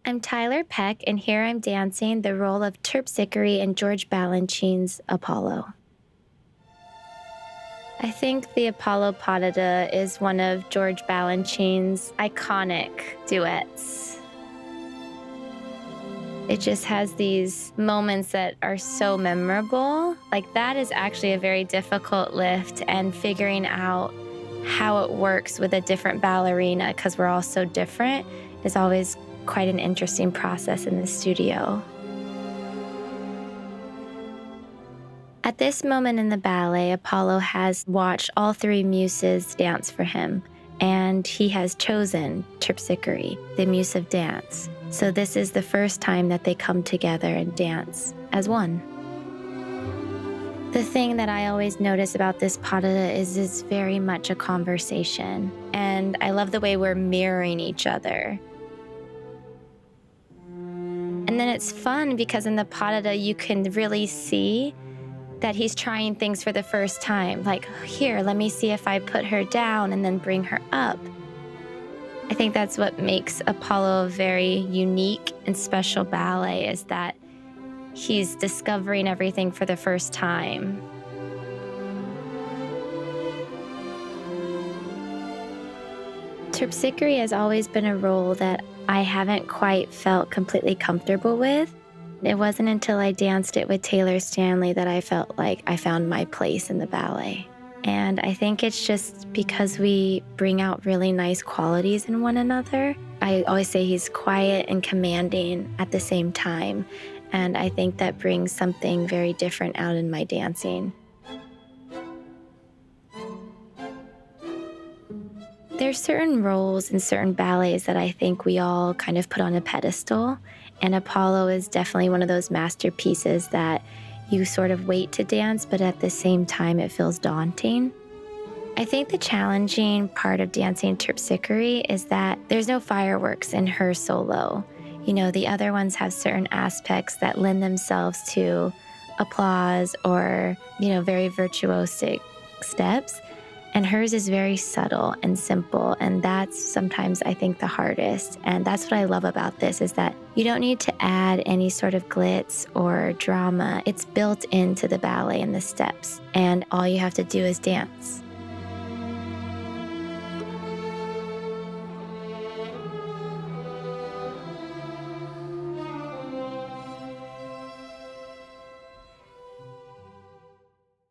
I'm Tyler Peck, and here I'm dancing the role of Terpsichore in George Balanchine's Apollo. I think the Apollo pas de deux is one of George Balanchine's iconic duets. It just has these moments that are so memorable. Like, that is actually a very difficult lift, and figuring out how it works with a different ballerina, because we're all so different, is always quite an interesting process in the studio. At this moment in the ballet, Apollo has watched all three muses dance for him, and he has chosen Terpsichore, the muse of dance. So this is the first time that they come together and dance as one. The thing that I always notice about this pas de deux is it's very much a conversation, and I love the way we're mirroring each other. And then it's fun because in the pas de deux, you can really see that he's trying things for the first time. Like, here, let me see if I put her down and then bring her up. I think that's what makes Apollo a very unique and special ballet, is that he's discovering everything for the first time. Terpsichore has always been a role that I haven't quite felt completely comfortable with. It wasn't until I danced it with Taylor Stanley that I felt like I found my place in the ballet. And I think it's just because we bring out really nice qualities in one another. I always say he's quiet and commanding at the same time. And I think that brings something very different out in my dancing. There's certain roles in certain ballets that I think we all kind of put on a pedestal, and Apollo is definitely one of those masterpieces that you sort of wait to dance, but at the same time it feels daunting. I think the challenging part of dancing Terpsichore is that there's no fireworks in her solo. You know, the other ones have certain aspects that lend themselves to applause or, very virtuosic steps. And hers is very subtle and simple, and that's sometimes, I think, the hardest. And that's what I love about this, is that you don't need to add any sort of glitz or drama. It's built into the ballet and the steps, and all you have to do is dance.